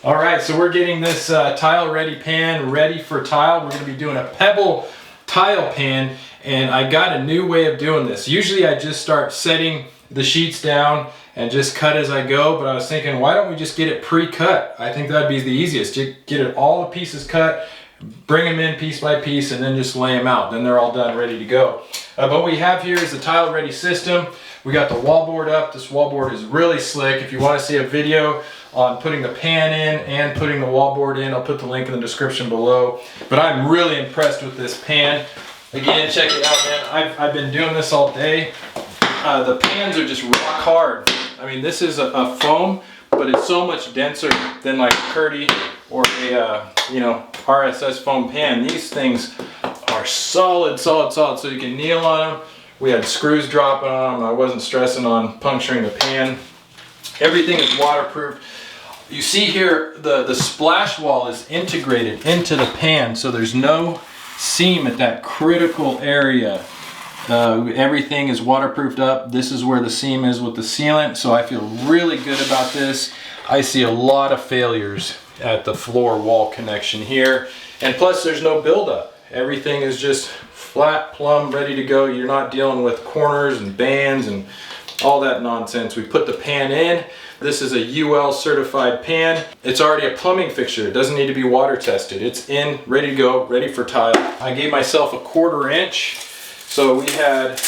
All right, so we're getting this Tile Redi pan ready for tile. We're going to be doing a pebble tile pan, and I got a new way of doing this. Usually I just start setting the sheets down and just cut as I go, but I was thinking, why don't we just get it pre-cut? I think that'd be the easiest. Get it all the pieces cut, bring them in piece by piece, and then just lay them out. Then they're all done, ready to go. But what we have here is the Tile Redi system. We got the wallboard up. This wallboard is really slick. If you want to see a video on putting the pan in and putting the wallboard in, I'll put the link in the description below. But I'm really impressed with this pan. Again, check it out, man. I've been doing this all day. The pans are just rock hard. I mean, this is a foam, but it's so much denser than like a Curdy or a RSS foam pan. These things are solid, solid, solid. So you can kneel on them. We had screws dropping on them. I wasn't stressing on puncturing the pan. Everything is waterproof. You see here, the splash wall is integrated into the pan, so there's no seam at that critical area. Everything is waterproofed up. This is where the seam is with the sealant, so I feel really good about this. I see a lot of failures at the floor wall connection here, and plus there's no buildup. Everything is just flat, plumb, ready to go. You're not dealing with corners and bands and all that nonsense. We put the pan in. This is a UL certified pan. It's already a plumbing fixture. It doesn't need to be water tested. It's in, ready to go, ready for tile. I gave myself a 1/4 inch. So we had,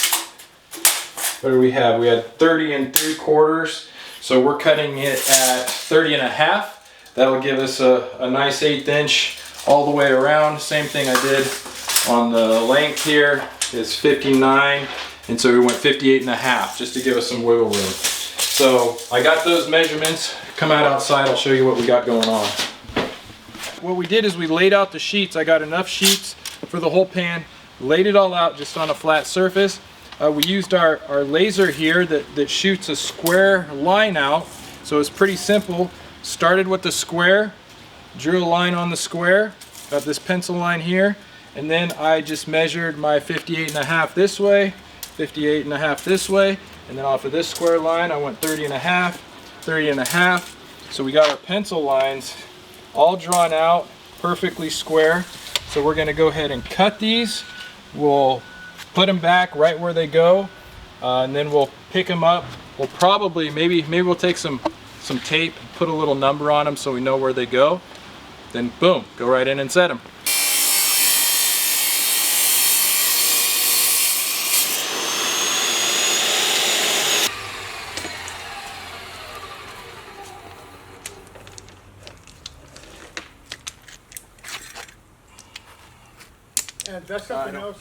what do we have? We had 30 3/4. So we're cutting it at 30 1/2. That'll give us a nice 1/8 inch all the way around. Same thing I did on the length here is 59. And so we went 58 1/2 just to give us some wiggle room. So I got those measurements. Come out outside, I'll show you what we got going on. What we did is we laid out the sheets. I got enough sheets for the whole pan, laid it all out just on a flat surface. We used our laser here that shoots a square line out. So it's pretty simple. Started with the square, drew a line on the square, got this pencil line here, and then I just measured my 58 1/2 this way, 58 1/2 this way, and then off of this square line I went 30 1/2, 30 1/2. So we got our pencil lines all drawn out perfectly square. So we're going to go ahead and cut these. We'll put them back right where they go, and then we'll pick them up. We'll probably maybe we'll take some tape, put a little number on them so we know where they go. Then boom, go right in and set them. And that's something else.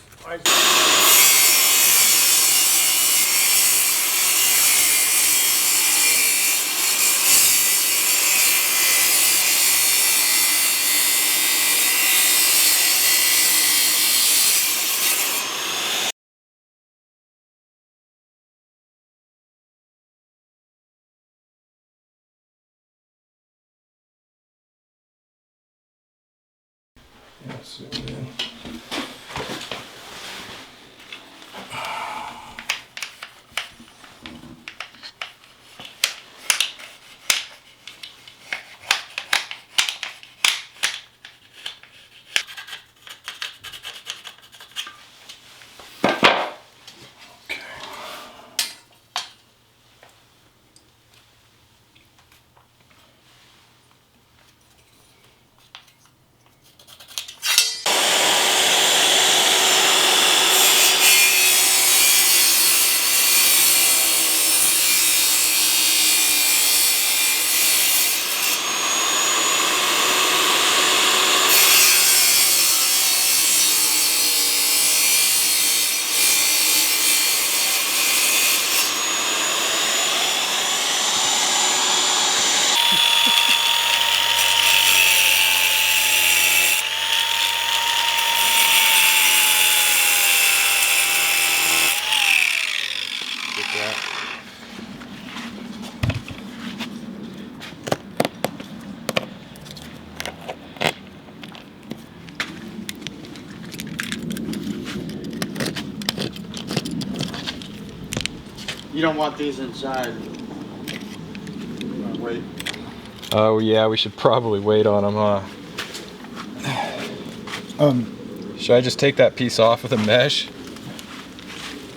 You don't want these inside. Wait. Oh yeah, we should probably wait on them, huh? Should I just take that piece off with a mesh?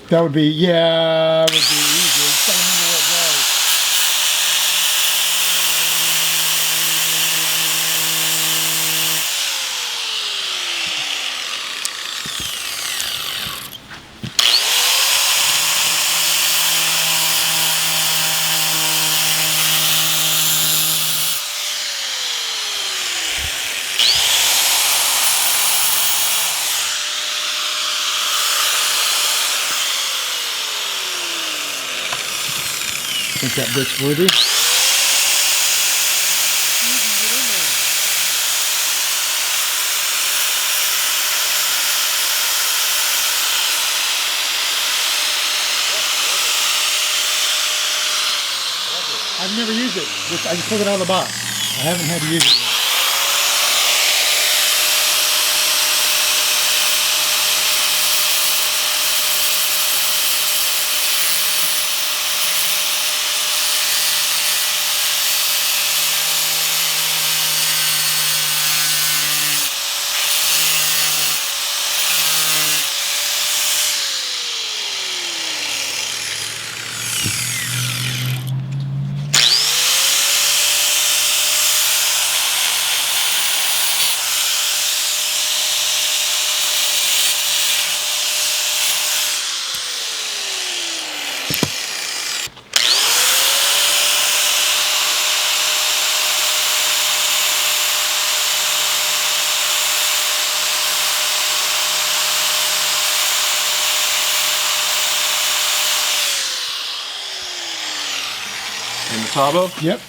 That would be, yeah, that would be easier. Just gotta remember where it goes. I think that bit's Wedi. I've never used it. I just pulled it out of the box. I haven't had to use it yet. In the Tabo? Yep.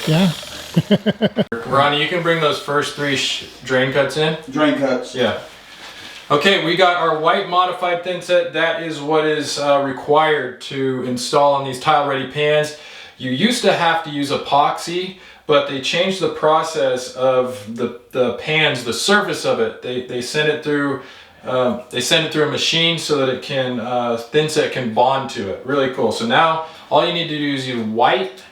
Yeah. Ronnie, you can bring those first three drain cuts in. Drain cuts. Yeah. Okay, we got our white modified thin set. That is what is required to install on these Tile Redi pans. You used to have to use epoxy, but they changed the process of the pans, the surface of it. They send it through a machine so that it can thin set can bond to it. Really cool. So now all you need to do is use white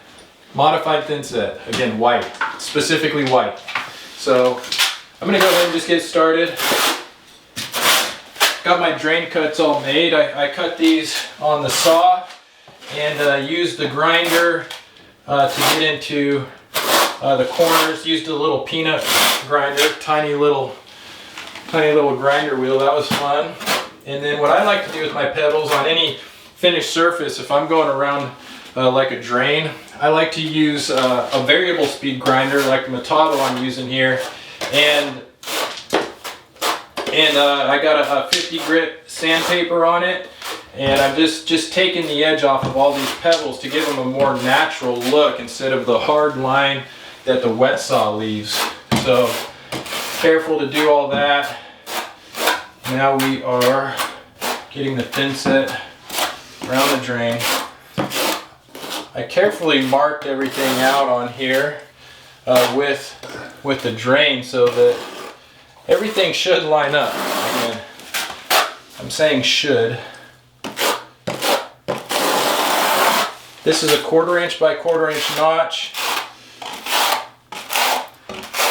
modified thin set. Again, white, specifically white. So I'm gonna go ahead and just get started. Got my drain cuts all made. I cut these on the saw and used the grinder to get into the corners. Used a little peanut grinder, tiny little grinder wheel. That was fun. And then what I like to do with my pebbles on any finished surface, if I'm going around like a drain, I like to use a variable speed grinder like the Motado I'm using here, and I got a 50 grit sandpaper on it, and I'm just taking the edge off of all these pebbles to give them a more natural look instead of the hard line that the wet saw leaves. So careful to do all that. Now we are getting the thin set around the drain. I carefully marked everything out on here with the drain so that everything should line up. Again, I'm saying should. This is a 1/4 inch by 1/4 inch notch.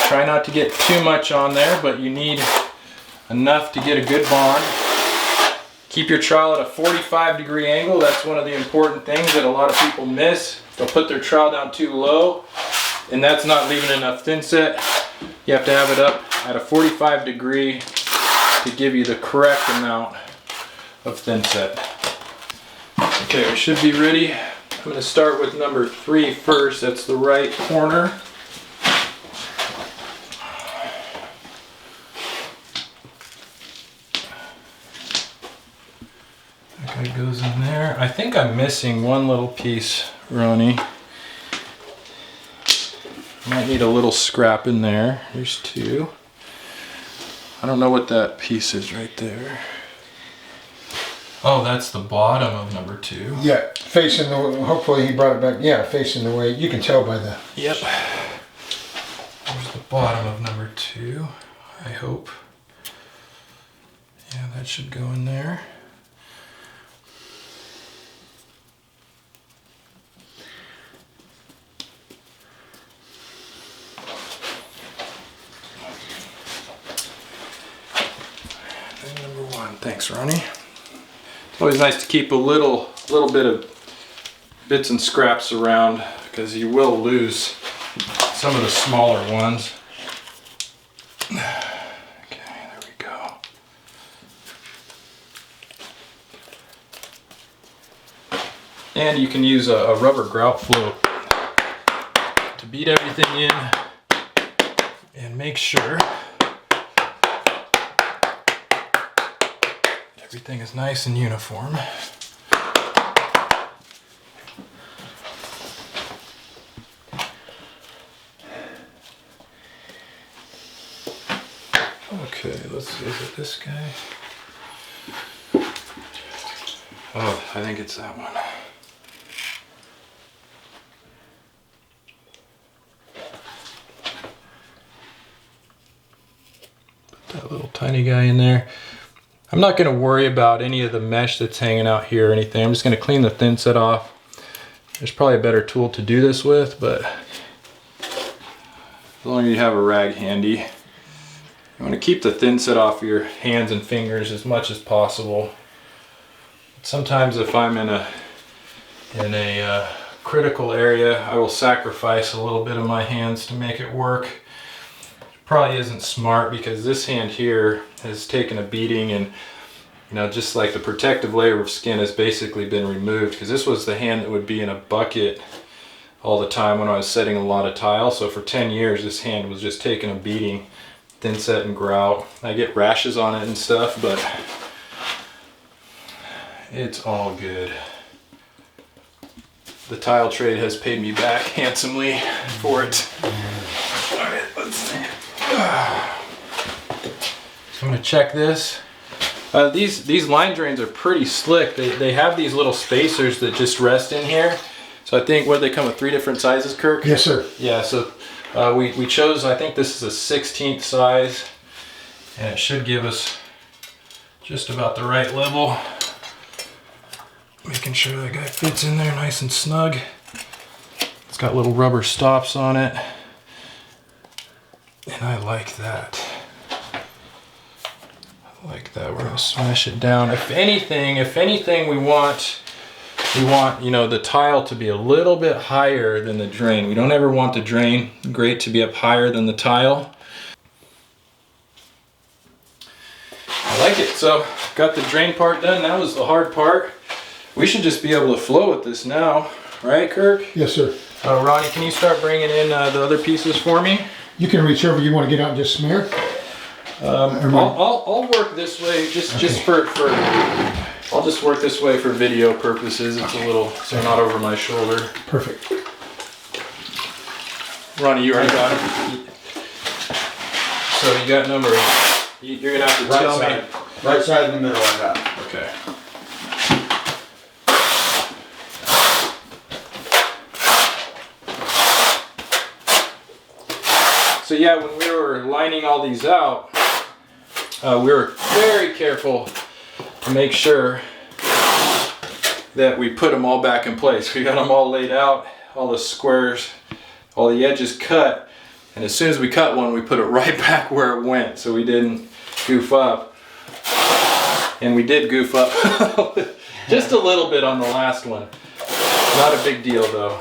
Try not to get too much on there, but you need enough to get a good bond. Keep your trowel at a 45-degree angle. That's one of the important things that a lot of people miss. They'll put their trowel down too low, and that's not leaving enough thinset. You have to have it up at a 45-degree to give you the correct amount of thinset. Okay, we should be ready. I'm going to start with number 3 first. That's the right corner. That goes in there. I think I'm missing one little piece, Ronnie. Might need a little scrap in there. Here's 2. I don't know what that piece is right there. Oh, that's the bottom of number 2. Yeah, facing the, hopefully he brought it back. Yeah, facing the way, you can tell by the... Yep. There's the bottom of number 2, I hope. Yeah, that should go in there. Thanks, Ronnie. It's always nice to keep a little bit of bits and scraps around because you will lose some of the smaller ones. Okay, there we go. And you can use a rubber grout float to beat everything in and make sure everything is nice and uniform. Okay, let's see, is it this guy? Oh, I think it's that one. Put that little tiny guy in there. I'm not going to worry about any of the mesh that's hanging out here or anything. I'm just going to clean the thinset off. There's probably a better tool to do this with, but as long as you have a rag handy. You want to keep the thinset off your hands and fingers as much as possible. Sometimes if I'm in a critical area, I will sacrifice a little bit of my hands to make it work. Probably isn't smart because this hand here has taken a beating, and you know, just like the protective layer of skin has basically been removed, because this was the hand that would be in a bucket all the time when I was setting a lot of tile. So for 10 years this hand was just taking a beating, thinset and grout. I get rashes on it and stuff, but it's all good. The tile trade has paid me back handsomely for it. Alright, let's see. So I'm going to check this. These line drains are pretty slick. They have these little spacers that just rest in here. So I think, what, they come with 3 different sizes, Kirk? Yes, sir. Yeah, so we chose, I think this is a 16th size, and it should give us just about the right level. Making sure that guy fits in there nice and snug. It's got little rubber stops on it. And I like that. I like that. We're gonna smash it down. If anything, we want, you know, the tile to be a little bit higher than the drain. We don't ever want the drain grate to be up higher than the tile. I like it. So got the drain part done. That was the hard part. We should just be able to flow with this now, right, Kirk? Yes, sir. Ronnie, can you start bringing in the other pieces for me? You can reach over. You want to get out and just smear? I'll work this way just for I'll just work this way for video purposes. It's a little, so not over my shoulder. Perfect. Ronnie, you already got it. So you got number. You're gonna have to tell me. Right side in the middle. I got. Okay. So yeah, when we were lining all these out, we were very careful to make sure that we put them all back in place. We got them all laid out, all the squares, all the edges cut, and as soon as we cut one, we put it right back where it went, so we didn't goof up. And we did goof up just a little bit on the last one. Not a big deal though.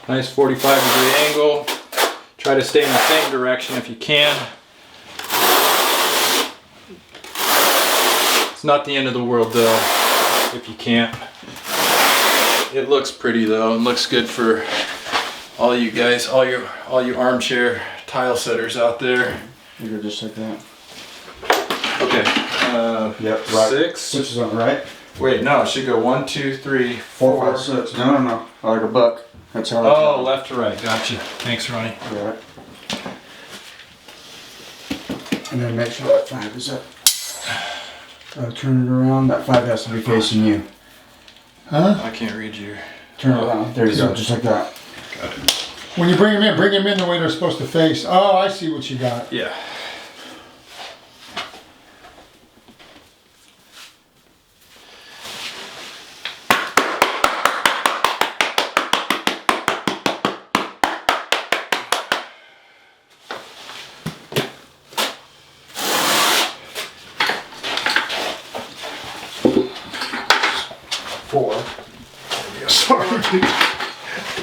Nice 45-degree angle. Try to stay in the same direction if you can. It's not the end of the world though, if you can't. It looks pretty though, and looks good for all you guys, all you armchair tile setters out there. You go just like that. Okay. Yep. Right. 6. 6 is on the right. Wait, no, it should go 1, 2, 3, 4, 5, 6. No. I like a buck. That's how. Oh, left to right. Gotcha. Thanks, Ronnie. Right. And then make sure that 5 is up. Turn it around. That 5 has to be facing you. Huh? I can't read your. Turn it around. There you go. Just like that. Got it. When you bring them in the way they're supposed to face. Oh, I see what you got. Yeah.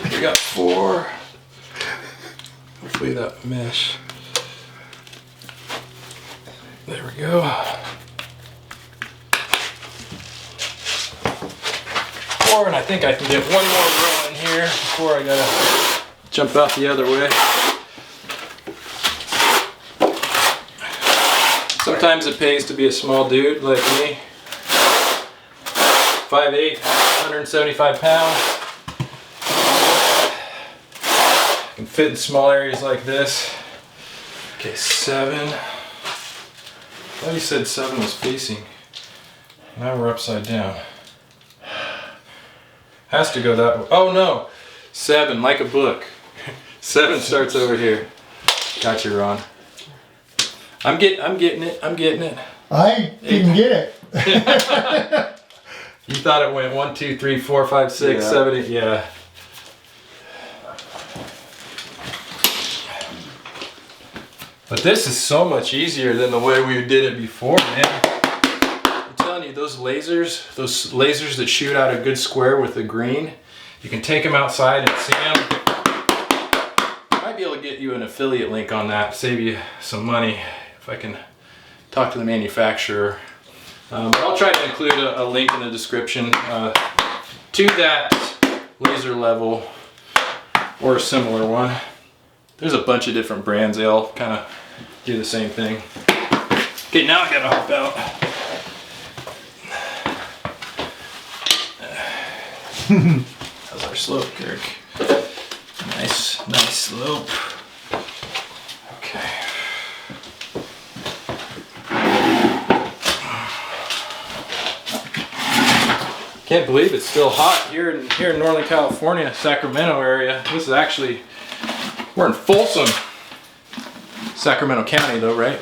We got 4. Hopefully that mesh. There we go. 4, and I think I can get one more row in here before I gotta jump out the other way. Sometimes it pays to be a small dude like me. 5'8", 175 pounds. Can fit in small areas like this. Okay, 7. I thought you said 7 was facing. Now we're upside down. Has to go that way. Oh no! 7, like a book. 7 starts over here. Got you, Ron. I'm getting it. I didn't get it. You thought it went 1, 2, 3, 4, 5, 6, 7, 8. Yeah. But this is so much easier than the way we did it before, man. I'm telling you, those lasers that shoot out a good square with the green, you can take them outside and see them. I might be able to get you an affiliate link on that, save you some money if I can talk to the manufacturer. But I'll try to include a link in the description to that laser level or a similar one. There's a bunch of different brands, they all kind of do the same thing. Okay, now I gotta hop out. How's our slope, Kirk? Nice slope. Okay. Can't believe it's still hot here in Northern California, Sacramento area. This is actually, we're in Folsom, Sacramento County though, right?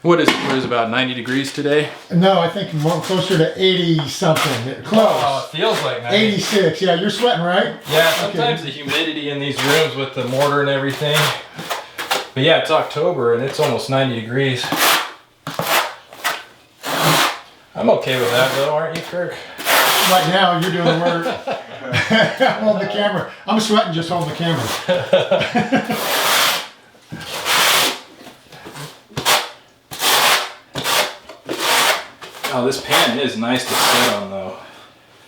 What is about 90 degrees today? No, I think more closer to 80 something. Close. Oh, it feels like 90. 86. Yeah, you're sweating, right? Yeah, sometimes the humidity in these rooms with the mortar and everything. But yeah, it's October and it's almost 90 degrees. I'm okay with that though, aren't you, Kirk? Right now, you're doing the work. Hold the camera. I'm sweating just holding the camera. Oh, this pan is nice to sit on though.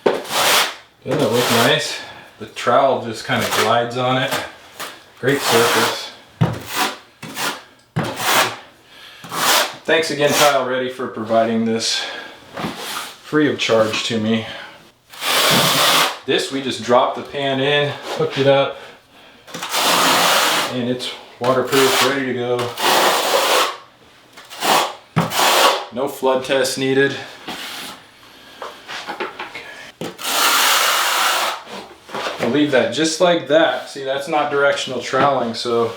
Doesn't it look nice? The trowel just kind of glides on it. Great surface. Thanks again, Tile Redi, for providing this free of charge to me. This, we just dropped the pan in, hooked it up, and it's waterproof, ready to go. No flood test needed. leave that just like that. See, that's not directional troweling, so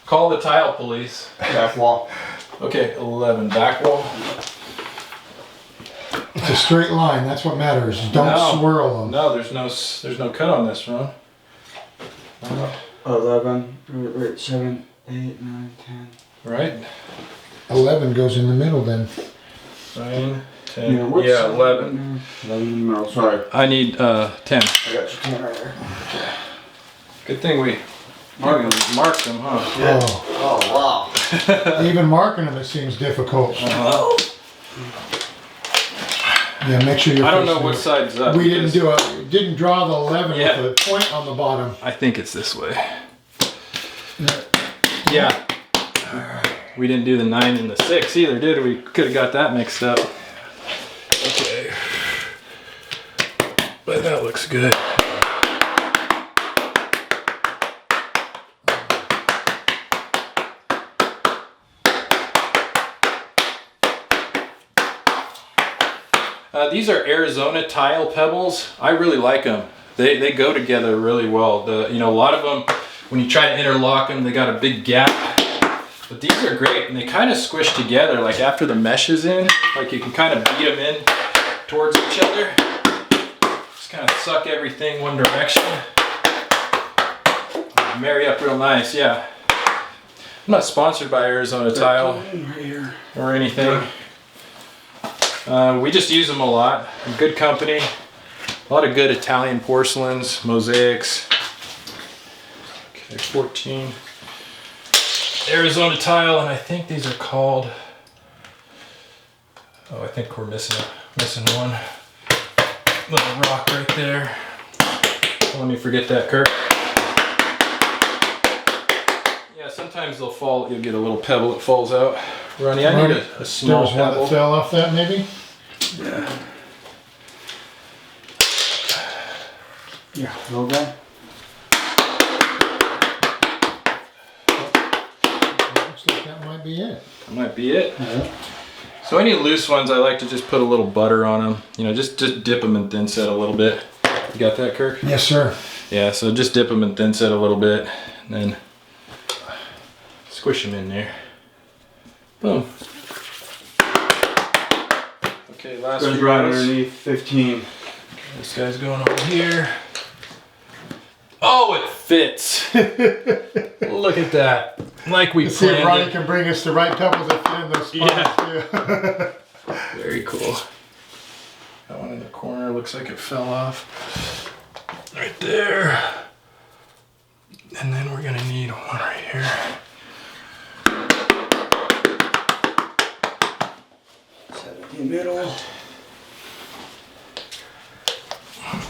call the tile police. Back wall. Okay, 11, back wall. It's a straight line. That's what matters. Don't swirl them. No, there's no cut on this, Ron. 11, right, 7, 8, 9, 10. Right? 11 goes in the middle then. 9, 10. what's Yeah, 11. 11 in the middle, sorry. I need 10. I got your 10 right there. Good thing we marked them, huh? Yeah. Oh. Oh, wow. Even marking them, it seems difficult. Yeah, make sure you're. I don't know what side's up. We didn't draw the 11 with a point on the bottom. I think it's this way. Yeah. We didn't do the 9 and the 6 either, did we? Could have got that mixed up. Okay. But that looks good. These are Arizona tile pebbles. I really like them. They go together really well. A lot of them, when you try to interlock them, they got a big gap. But these are great, and they kind of squish together. Like after the mesh is in, like you can kind of beat them in towards each other. Just kind of suck everything one direction. Marry up real nice, yeah. I'm not sponsored by Arizona Tile or anything. We just use them a lot. Good company. A lot of good Italian porcelains, mosaics. Okay, 14. Arizona Tile, and I think these are called. Oh, I think we're missing one little rock right there. Don't let me forget that, Kirk. Yeah, sometimes they'll fall. You'll get a little pebble that falls out. Ronnie, I need a small There was one pebble. that fell off that, maybe. Yeah. Yeah, little guy. Looks like that might be it. That might be it. Yeah. So any loose ones, I like to just put a little butter on them. Just dip them in thin set a little bit. You got that, Kirk? Yes, sir. Yeah, so just dip them in thin set a little bit, and then squish them in there. Boom. Okay, last Goes few right guys. underneath 15. This guy's going over here. Oh, it fits. Look at that. Like we Let's see if planned Ronnie it. can bring us the right pebbles that fit in those spots. Yeah. Very cool. That one in the corner looks like it fell off. Right there. And then we're gonna need one right here. In the middle.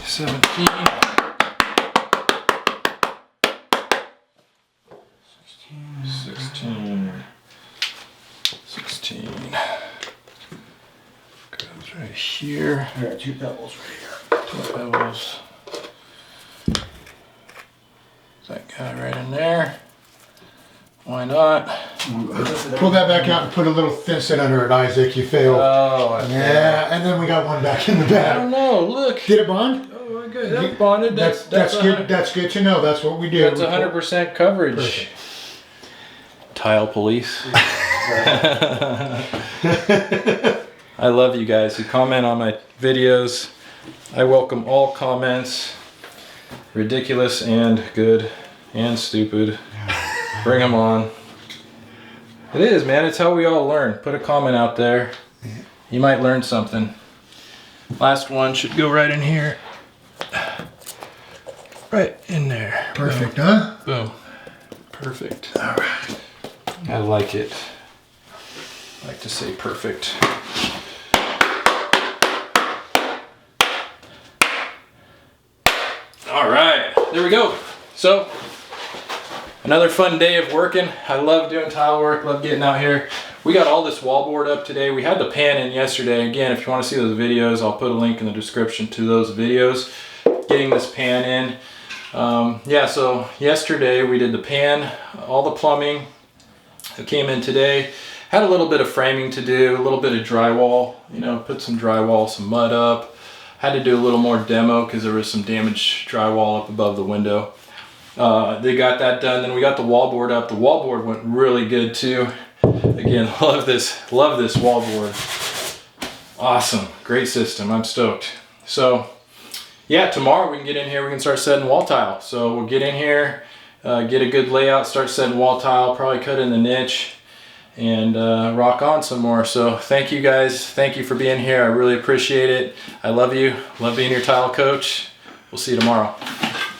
17. 16. Goes right here. I got 2 pebbles right here. 2 pebbles. That guy right in there. Why not? Pull that back out and put a little thin set under it, Isaac. You failed. Oh, Yeah, and then we got one back in the I back. don't know. Look. Did it bond? Oh my god, that bonded. That's good. That's good to know. That's what we do. That's 100% coverage. Perfect. Tile police. I love you guys who comment on my videos. I welcome all comments, ridiculous and good and stupid. Bring them on. It is, man. It's how we all learn. Put a comment out there. You might learn something. Last one should go right in here. Right in there. Perfect, huh? Boom. Perfect. All right. I like it. I like to say perfect. All right, there we go. So, another fun day of working. I love doing tile work, love getting out here. We got all this wallboard up today. We had the pan in yesterday. Again, if you want to see those videos, I'll put a link in the description to those videos. Getting this pan in. Yeah, so yesterday we did the pan, all the plumbing. It came in today. Had a little bit of framing to do, a little bit of drywall, put some drywall, some mud up. Had to do a little more demo because there was some damaged drywall up above the window. They got that done. Then we got the wallboard up. The wallboard went really good too. Again, love this wallboard. Awesome, great system. I'm stoked. So yeah, tomorrow we can get in here, we can start setting wall tile. So we'll get in here, get a good layout, start setting wall tile, probably cut in the niche, and rock on some more. So thank you guys, thank you for being here. I really appreciate it. I love you, love being your tile coach. We'll see you tomorrow.